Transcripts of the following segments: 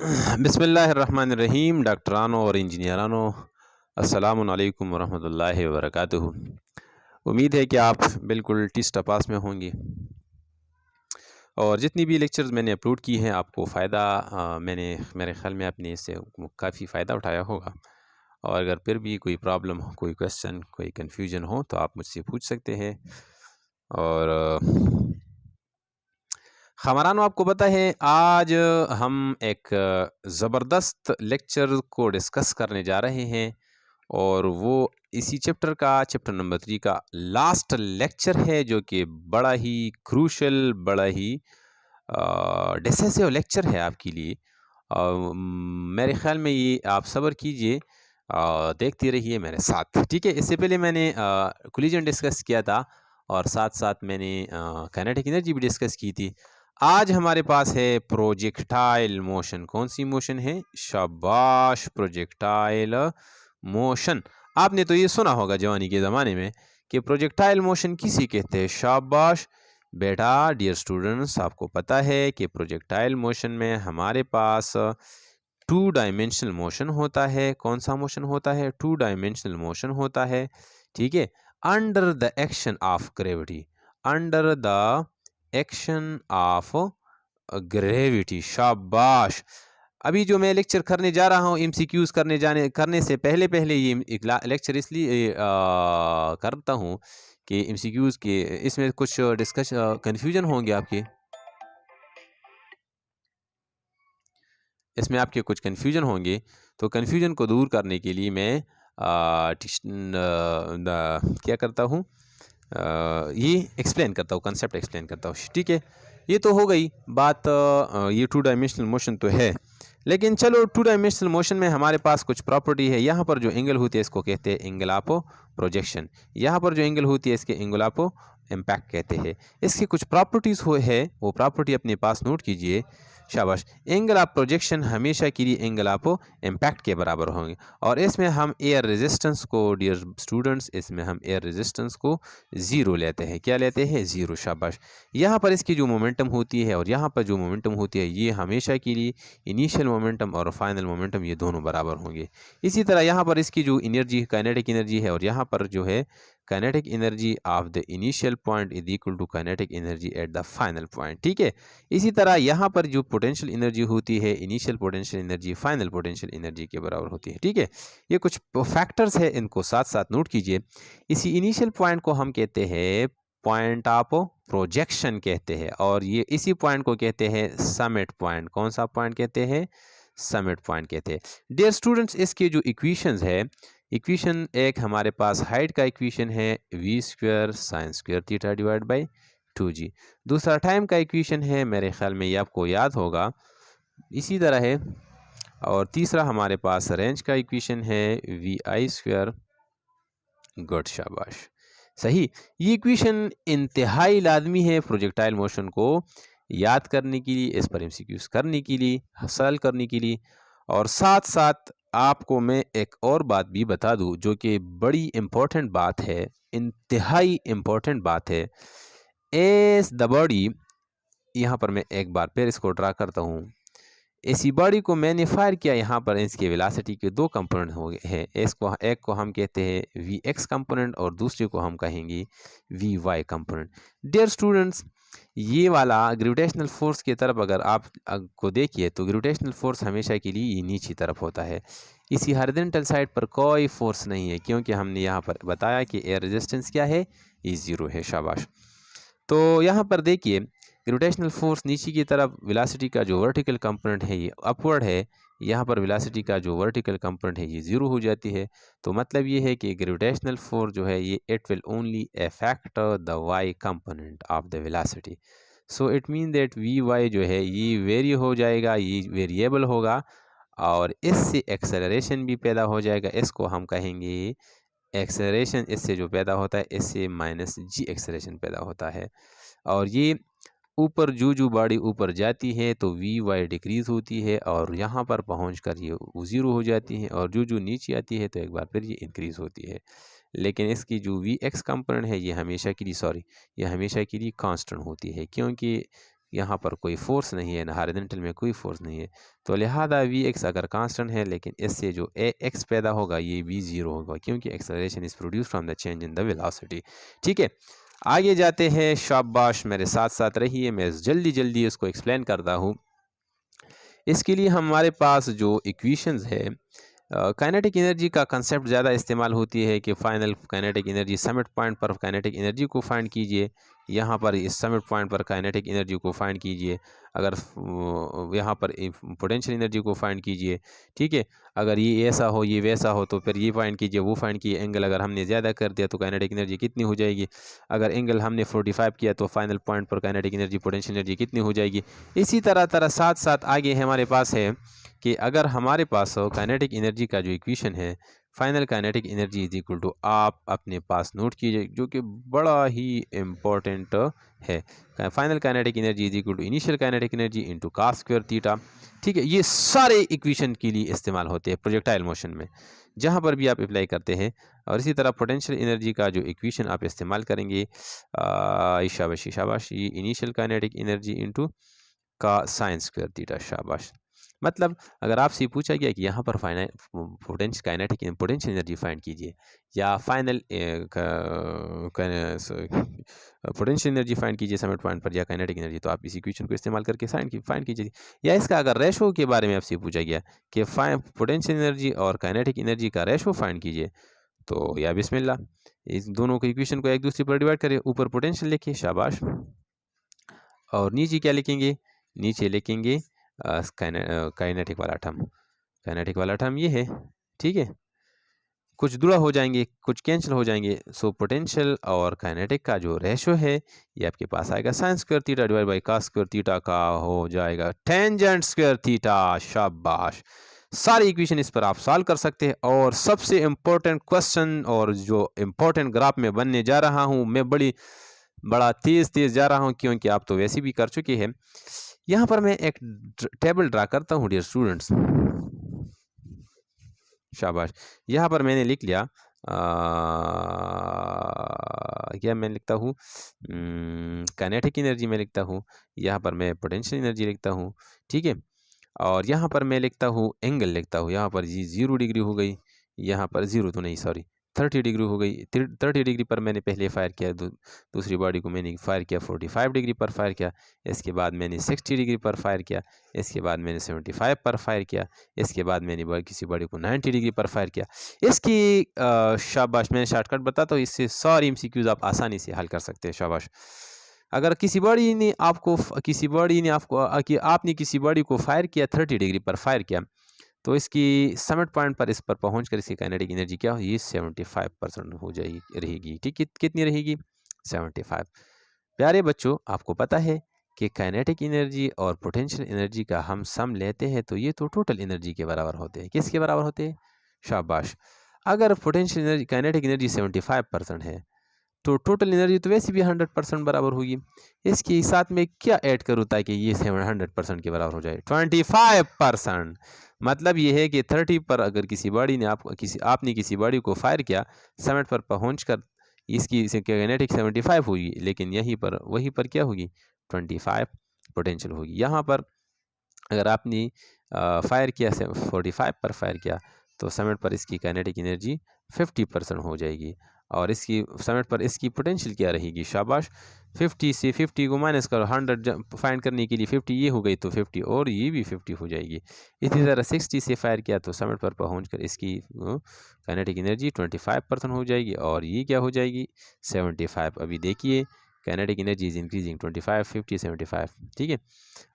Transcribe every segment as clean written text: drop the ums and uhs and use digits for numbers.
बिस्मिल्लाहिर्रहमानिर्रहीम। डॉक्टरानो और इंजीनियरानो, अस्सलामु अलैकुम वरहमतुल्लाहि वबरकातुहू। उम्मीद है कि आप बिल्कुल टिस्ट पास में होंगे और जितनी भी लेक्चर्स मैंने अपलोड की हैं आपको फ़ायदा मैंने मेरे ख़्याल में आपने इससे काफ़ी फ़ायदा उठाया होगा। और अगर फिर भी कोई प्रॉब्लम हो, कोई क्वेश्चन, कोई कन्फ्यूजन हो तो आप मुझसे पूछ सकते हैं। और ख़बरानो, आपको पता है आज हम एक ज़बरदस्त लेक्चर को डिस्कस करने जा रहे हैं और वो इसी चैप्टर नंबर 3 का लास्ट लेक्चर है, जो कि बड़ा ही क्रूशल, बड़ा ही डिसिसिव लेक्चर है आपके लिए। मेरे ख़्याल में ये आप सब्र कीजिए, देखते रहिए मेरे साथ, ठीक है। इससे पहले मैंने कोलिजन डिस्कस किया था और साथ साथ मैंने काइनेटिक एनर्जी भी डिस्कस की थी। आज हमारे पास है प्रोजेक्टाइल मोशन। कौन सी मोशन है? शाबाश, प्रोजेक्टाइल मोशन। आपने तो ये सुना होगा जवानी के ज़माने में कि प्रोजेक्टाइल मोशन किसी कहते हैं। शाबाश बेटा, डियर स्टूडेंट्स, आपको पता है कि प्रोजेक्टाइल मोशन में हमारे पास टू डायमेंशनल मोशन होता है। कौन सा मोशन होता है? टू डायमेंशनल मोशन होता है, ठीक है। Under the action of gravity, under the action of gravity. शाबाश। अभी जो मैं लेक्चर करने जा रहा हूँ, एमसीक्यूज करने से पहले पहले ये एक लेक्चर इसलिए करता हूँ कि एमसीक्यूज के इसमें कुछ कन्फ्यूजन होंगे आपके, इसमें आपके कुछ कन्फ्यूजन होंगे। तो कन्फ्यूजन को दूर करने के लिए मैं क्या करता हूँ, ये एक्सप्लेन करता हूँ, कंसेप्ट एक्सप्लेन करता हूँ, ठीक है। ये तो हो गई बात। ये टू डायमेंशनल मोशन तो है, लेकिन चलो, टू डायमेंशनल मोशन में हमारे पास कुछ प्रॉपर्टी है। यहाँ पर जो एंगल होती है इसको कहते हैं एंगल ऑफ प्रोजेक्शन। यहाँ पर जो एंगल होती है इसके एंगल ऑफ इम्पैक्ट कहते हैं। इसकी कुछ प्रॉपर्टीज़ है, वो प्रॉपर्टी अपने पास नोट कीजिए। शाबाश। एंगल ऑफ प्रोजेक्शन हमेशा के लिए एंगल ऑफ इम्पैक्ट के बराबर होंगे। और इसमें हम एयर रेजिस्टेंस को, डियर स्टूडेंट्स, इसमें हम एयर रेजिस्टेंस को ज़ीरो लेते हैं। क्या लेते हैं? ज़ीरो। शाबाश। यहाँ पर इसकी जो मोमेंटम होती है और यहाँ पर जो मोमेंटम होती है, ये हमेशा के लिए इनिशियल मोमेंटम और फाइनल मोमेंटम ये दोनों बराबर होंगे। इसी तरह यहाँ पर इसकी जो एनर्जी, काइनेटिक एनर्जी है, और यहाँ पर जो है kinetic energy of the initial point is equal to kinetic energy at the final point, ठीक है। इसी तरह यहाँ पर जो पोटेंशियल एनर्जी होती है, initial potential energy final potential energy के बराबर होती है, ठीक है। ये कुछ फैक्टर्स है, इनको साथ साथ नोट कीजिए। इसी इनिशियल पॉइंट को हम कहते हैं पॉइंट ऑफ प्रोजेक्शन कहते हैं, और ये इसी पॉइंट को कहते हैं समिट पॉइंट। कौन सा पॉइंट कहते हैं? समिट पॉइंट कहते हैं। डियर स्टूडेंट्स, इसके जो इक्वेशंस है, इक्वेशन एक हमारे पास हाइट का इक्वेशन है v² sin square theta divide by 2g। दूसरा टाइम का इक्वेशन है, मेरे ख्याल में ये आपको याद होगा, इसी तरह है। और तीसरा हमारे पास रेंज का इक्वेशन है vi²। गुड, शाबाश, सही। ये इक्वेशन इंतहाई लाजमी है प्रोजेक्टाइल मोशन को याद करने के लिए, इस पर एमसीक्यूज करने के लिए, हल करने के लिए। और साथ साथ आपको मैं एक और बात भी बता दूं, जो कि बड़ी इम्पोर्टेंट बात है, इंतहाई इम्पोर्टेंट बात है। एस द बॉडी, यहाँ पर मैं एक बार फिर इसको ड्रा करता हूँ। इसी बॉडी को मैंने फायर किया, यहाँ पर इसके वेलोसिटी के दो कंपोनेंट हो गए हैं। एक को हम कहते हैं वी एक्स कंपोनेंट और दूसरे को हम कहेंगे v y component. Dear students, ये वाला ग्रेविटेशनल फोर्स की तरफ अगर आप को देखिए तो ग्रेविटेशनल फोर्स हमेशा के लिए ये नीचे तरफ होता है। इसी हॉरिजॉन्टल साइड पर कोई फोर्स नहीं है, क्योंकि हमने यहाँ पर बताया कि एयर रेजिस्टेंस क्या है, ये ज़ीरो है। शाबाश। तो यहाँ पर देखिए, ग्रेविटेशनल फोर्स नीचे की तरफ, वेलोसिटी का जो वर्टिकल कंपोनेंट है ये अपवर्ड है, यहाँ पर वेलोसिटी का जो वर्टिकल कंपोनेंट है ये ज़ीरो हो जाती है। तो मतलब ये है कि ग्रेविटेशनल फोर्स जो है ये it will only affect the y component of the velocity. So it mean that v y जो है ये वेरी हो जाएगा, ये वेरिएबल होगा, और इससे एक्सेलरेशन भी पैदा हो जाएगा। इसको हम कहेंगे एक्सेलरेशन। इससे जो पैदा होता है, इससे माइनस जी एक्सेलरेशन पैदा होता है। और ये ऊपर जो बॉडी ऊपर जाती है तो वी वाई डिक्रीज़ होती है, और यहाँ पर पहुँचकर ये ज़ीरो हो जाती है, और जो नीचे आती है तो एक बार फिर ये इंक्रीज़ होती है। लेकिन इसकी जो वी एक्स कंपोनेंट है ये हमेशा के लिए, ये हमेशा के लिए कांस्टेंट होती है, क्योंकि यहाँ पर कोई फोर्स नहीं है, ना हॉरिजॉन्टल में कोई फोर्स नहीं है, तो लिहाजा वी एक्स अगर कांस्टेंट है, लेकिन इससे जो ए एक्स पैदा होगा ये वी ज़ीरो होगा, क्योंकि acceleration is produce from the change in the velocity. ठीक है, आगे जाते हैं। शाबाश, मेरे साथ साथ रहिए, मैं जल्दी जल्दी इसको एक्सप्लेन करता हूँ। इसके लिए हमारे पास जो इक्वेशंस है, काइनेटिक एनर्जी का कंसेप्ट ज़्यादा इस्तेमाल होती है कि final kinetic energy summit point पर काइनेटिक एनर्जी को फाइंड कीजिए। यहाँ पर इस समिट पॉइंट पर काइनेटिक एनर्जी को फाइंड कीजिए, अगर यहाँ पर पोटेंशियल एनर्जी को फाइंड कीजिए। ठीक है, अगर ये ऐसा हो ये वैसा हो तो फिर ये फाइंड कीजिए, वो फाइंड कीजिए। एंगल अगर हमने ज़्यादा कर दिया तो काइनेटिक एनर्जी कितनी हो जाएगी, अगर एंगल हमने 45 किया तो फाइनल पॉइंट पर काइनेटिक एनर्जी पोटेंशियल एनर्जी कितनी हो जाएगी। इसी तरह साथ साथ आगे हमारे पास है कि अगर हमारे पास काइनेटिक एनर्जी का जो इक्वेशन है, final kinetic energy is equal to, आप अपने पास नोट कीजिए, जो कि बड़ा ही इम्पोर्टेंट है। Final kinetic energy is equal to initial kinetic energy into cos square theta. ठीक है, ये सारे इक्वेशन के लिए इस्तेमाल होते हैं प्रोजेक्टाइल मोशन में, जहाँ पर भी आप अप्लाई करते हैं। और इसी तरह पोटेंशियल एनर्जी का जो इक्वेशन आप इस्तेमाल करेंगे, शाबाश शाबाश, ये इनिशियल काइनेटिक एनर्जी इंटू का साइन स्क्वायर थीटा। शाबाश, मतलब अगर आपसे पूछा गया कि यहाँ पर potential kinetic potential energy find कीजिए, या फाइनल पोटेंशियल एनर्जी फाइंड कीजिए समिट पॉइंट पर, या काइनेटिक एनर्जी, तो आप इस इक्वेशन को इस्तेमाल करके फाइंड कीजिए। या इसका अगर रेशो के बारे में आपसे पूछा गया कि पोटेंशियल एनर्जी और काइनेटिक एनर्जी का रेशो फाइंड कीजिए, तो या बिस्मिल्लाह, इस दोनों को इक्वेशन को एक दूसरे पर डिवाइड करें, ऊपर पोटेंशियल लिखिए, शाबाश, और नीचे क्या लिखेंगे, नीचे लिखेंगे काइनेटिक वाला टर्म। काइनेटिक वाला टर्म ये है। ठीक है, कुछ जुड़ा हो जाएंगे, कुछ कैंसिल हो जाएंगे। सो पोटेंशियल और काइनेटिक का जो रेशो है ये आपके पास आएगा sine square theta divide by cos square theta का हो जाएगा टेंजेंट स्क्वायर थीटा। शाबाश, सारी इक्वेशन इस पर आप सॉल्व कर सकते हैं। और सबसे इम्पोर्टेंट क्वेश्चन और जो इम्पोर्टेंट ग्राफ में बनने जा रहा हूँ, मैं बड़ा तेज़ जा रहा हूँ, क्योंकि आप तो वैसे भी कर चुके हैं। यहाँ पर मैं एक टेबल ड्रा करता हूँ डियर स्टूडेंट्स। शाबाश, यहाँ पर मैंने लिख लिया, क्या मैं लिखता हूँ, काइनेटिक एनर्जी में लिखता हूँ, यहाँ पर मैं पोटेंशियल एनर्जी लिखता हूँ। ठीक है, और यहाँ पर मैं लिखता हूँ एंगल लिखता हूँ, यहाँ पर जी 0 डिग्री हो गई, यहाँ पर 0 तो नहीं, सॉरी 30 डिग्री हो गई। 30 डिग्री पर मैंने पहले फायर किया, दूसरी बॉडी को मैंने फायर किया 45 डिग्री पर फायर किया, इसके बाद मैंने 60 डिग्री पर फायर किया, इसके बाद मैंने 75 पर फायर किया, इसके बाद मैंने किसी बॉडी को 90 डिग्री पर फायर किया। इसकी शाबाश, मैंने शॉर्टकट बताता हूँ, इससे सारी एमसीक्यूज आप आसानी से हल कर सकते हैं। शाबाश, अगर किसी बॉडी ने आपको आपने किसी बॉडी को फायर किया 30 डिग्री पर फायर किया, तो इसकी समिट पॉइंट पर इस पर पहुँच कर इसकी काइनेटिक एनर्जी क्या हो, ये 75% हो जाएगी, रहेगी। ठीक, कितनी रहेगी, 75। प्यारे बच्चों, आपको पता है कि काइनेटिक एनर्जी और पोटेंशियल एनर्जी का हम सम लेते हैं तो ये तो टोटल एनर्जी के बराबर होते हैं। किसके बराबर होते हैं, शाबाश। अगर पोटेंशियल एनर्जी काइनेटिक एनर्जी 75% है, तो टोटल एनर्जी तो वैसे भी 100% बराबर होगी। इसके साथ में क्या ऐड करूँ ताकि ये 100% के बराबर हो जाए, 25%। मतलब ये है कि 30 पर अगर किसी बॉडी ने आपने किसी बॉडी को फायर किया, समिट पर पहुंचकर इसकी काइनेटिक 75 होगी, लेकिन वहीं पर क्या होगी, 25 पोटेंशियल होगी। यहाँ पर अगर आपने फायर किया 45 पर फायर किया, तो समिट पर इसकी काइनेटिक एनर्जी 50% हो जाएगी, और इसकी समिट पर इसकी पोटेंशियल क्या रहेगी, शाबाश। 50 से 50 को माइनस करो, 100 फाइंड करने के लिए 50 ये हो गई, तो 50 और ये भी 50 हो जाएगी। इसी तरह 60 से फायर किया, तो समिट पर पहुंचकर इसकी काइनेटिक एनर्जी 25% हो जाएगी, और ये क्या हो जाएगी, 75। अभी देखिए, काइनेटिक एनर्जी इज इंक्रीजिंग, 25 50 75। ठीक है,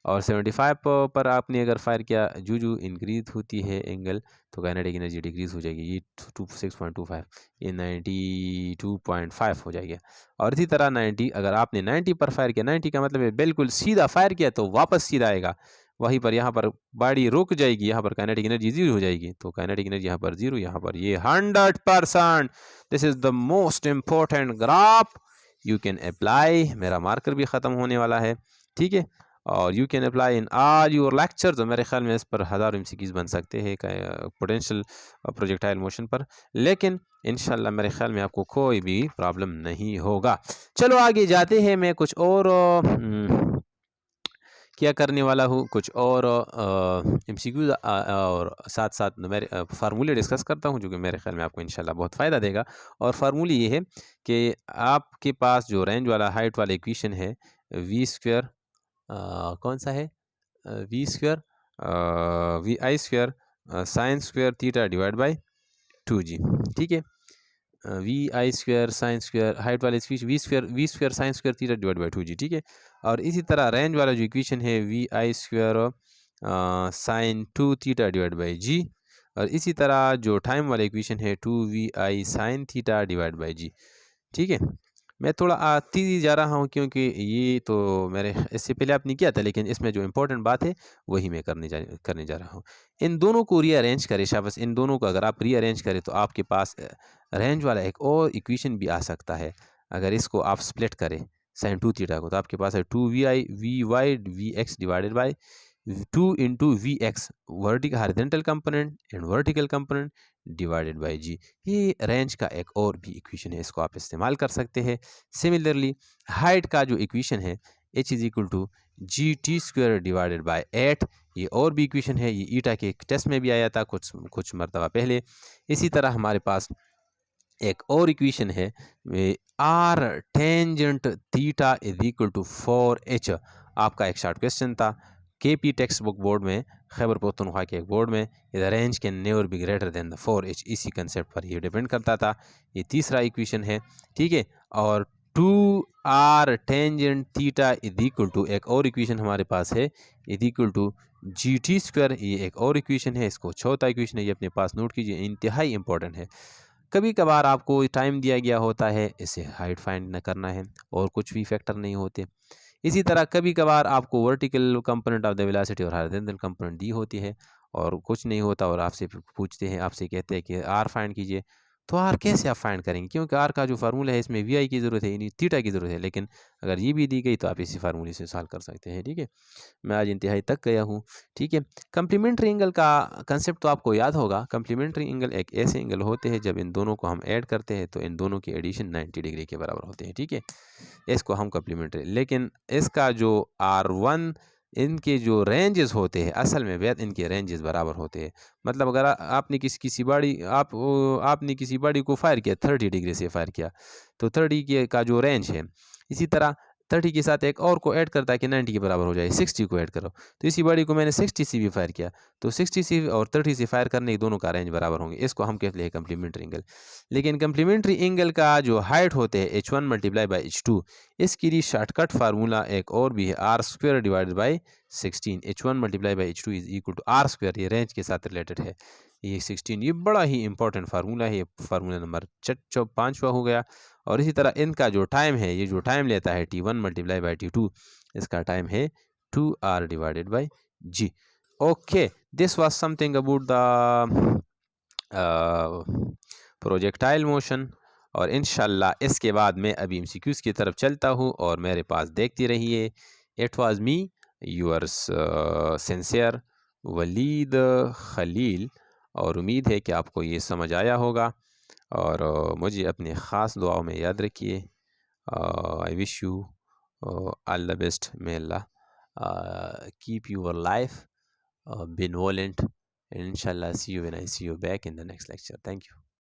और 75 पर आपने अगर फायर किया, जो इंक्रीज होती है एंगल, तो काइनेटिक एनर्जी डिक्रीज हो जाएगी, ये 6.25, ये 92.5 हो जाएगा। और इसी तरह 90, अगर आपने 90 पर फायर किया, 90 का मतलब है बिल्कुल सीधा फायर किया तो वापस सीधा आएगा, वहीं पर यहाँ पर बॉडी रुक जाएगी, यहाँ पर काइनेटिक एनर्जी 0 हो जाएगी, तो काइनेटिक एनर्जी यहाँ पर 0, यहाँ पर ये 100%। This is the most important graph you can apply. मेरा मार्कर भी ख़त्म होने वाला है, ठीक है, और you can apply in all your lectures. मेरे ख्याल में इस पर 1000 एमसीक्यूज बन सकते हैं पोटेंशियल प्रोजेक्टाइल मोशन पर, लेकिन इंशाल्लाह मेरे ख्याल में आपको कोई भी प्रॉब्लम नहीं होगा। चलो आगे जाते हैं, मैं कुछ और क्या करने वाला हूँ, कुछ और MCQ और साथ साथ मेरे फार्मूले डिस्कस करता हूँ, जो कि मेरे ख्याल में आपको इंशाल्लाह बहुत फ़ायदा देगा। और फार्मूले ये है कि आपके पास जो रेंज वाला हाइट वाला इक्वेशन है, वी स्क्वायर कौन सा है, V square V I square sine square theta divide by 2g, ठीक है। V I square sine square height वाले V square sine square theta divide by 2g, ठीक है। और इसी तरह रेंज वाला जो इक्वेशन है, V I square sine 2 theta divide by G. और इसी तरह जो टाइम वाला इक्वेशन है, 2vi sine theta divide by G, ठीक है। मैं थोड़ा तेज़ी जा रहा हूँ क्योंकि ये तो मेरे इससे पहले आपने किया था, लेकिन इसमें जो इम्पोर्टेंट बात है वही मैं करने जा रहा हूँ। इन दोनों को रीअरेंज करें, शाबाश, इन दोनों को अगर आप रीअरेंज करें तो आपके पास रेंज वाला एक और इक्वेशन भी आ सकता है। अगर इसको आप स्प्लिट करें साइन 2 थीटा को, तो आपके पास है 2vi divided by 2 into V X vertical horizontal component and vertical component divided by G. ये रेंज का एक और भी इक्वेशन है, इसको आप इस्तेमाल कर सकते हैं। सिमिलरली हाइट का जो इक्वेशन है, h is equal to g t square divided by 8, ये और भी इक्वेशन है, ये ईटा के टेस्ट में भी आया था कुछ मरतबा पहले। इसी तरह हमारे पास एक और इक्वेशन है, R tangent theta is equal to 4h। आपका एक शॉर्ट क्वेश्चन था KP टेक्स्ट बुक बोर्ड में, खैबर पख्तूनख्वा के एक बोर्ड में, the range can never be greater than the 4h, इसी कंसेप्ट पर ये डिपेंड करता था। ये तीसरा इक्वेशन है, ठीक है। और 2r tangent theta is equal to एक और इक्वेशन हमारे पास है, is equal to GT square, ये एक और इक्वेशन है, इसको चौथा इक्वेशन है, ये अपने पास नोट कीजिए, इंतहाई इंपॉर्टेंट है। कभी कभार आपको टाइम दिया गया होता है, इसे हाइट फाइंड न करना है और कुछ भी फैक्टर नहीं होते। इसी तरह कभी कभार आपको vertical component of the velocity और हॉरिजॉन्टल कंपोनेंट दी होती है और कुछ नहीं होता, और आपसे पूछते हैं, आपसे कहते हैं कि आर फाइंड कीजिए। तो आर कैसे आप फाइंड करेंगे, क्योंकि आर का जो फार्मूला है इसमें वी आई की ज़रूरत है, यानी थीटा की ज़रूरत है, लेकिन अगर ये भी दी गई तो आप इसी फार्मूले से सॉल्व कर सकते हैं, ठीक है। मैं आज इंतहाई तक गया हूँ, ठीक है। कम्प्लीमेंट्री एंगल का कंसेप्ट तो आपको याद होगा। कम्प्लीमेंट्री एंगल एक ऐसे एंगल होते हैं जब इन दोनों को हम ऐड करते हैं तो इन दोनों की एडिशन 90 डिग्री के बराबर होते हैं, ठीक है। इसको हम कम्प्लीमेंट्री, लेकिन इसका जो R1 इनके जो रेंजेस होते हैं, असल में बेहद इनके रेंजेस बराबर होते हैं। मतलब अगर आपने आपने किसी बॉडी को फायर किया, 30 डिग्री से फायर किया, तो 30 के का जो रेंज है, इसी तरह 30 के साथ एक और को ऐड करता है कि 90 के बराबर हो जाए, 60 को ऐड करो, तो इसी बॉडी को मैंने 60 से भी फायर किया, तो 60 से और 30 से फायर करने के दोनों का रेंज बराबर होंगे, इसको हम कहते हैं कम्प्लीमेंट्री एंगल। लेकिन कम्प्लीमेंट्री एंगल का जो हाइट होते हैं h1 मल्टीप्लाई बाई h2, इसके लिए शॉर्टकट फार्मूला एक और भी है, R square divided by 16। h1 multiply by h2 is equal to R square, ये रेंज के साथ रिलेटेड है, ये 16। ये बड़ा ही इंपॉर्टेंट फार्मूला है, ये फार्मूला नंबर 5वां हो गया। और इसी तरह इनका जो टाइम है, ये जो टाइम लेता है t1 मल्टीप्लाई बाई t2, इसका टाइम है 2r divided by g। Okay, this was something about the projectile motion. और इंशाल्लाह इसके बाद मैं अभी MCQs की तरफ चलता हूँ और मेरे पास देखती रहिए। It was me yours sincere Waleed Khalil, और उम्मीद है कि आपको ये समझ आया होगा, और मुझे अपने ख़ास दुआओं में याद रखिए। I wish you all the best. May Allah keep your life benevolent, and inshallah see you when I see you back in the next lecture. Thank you.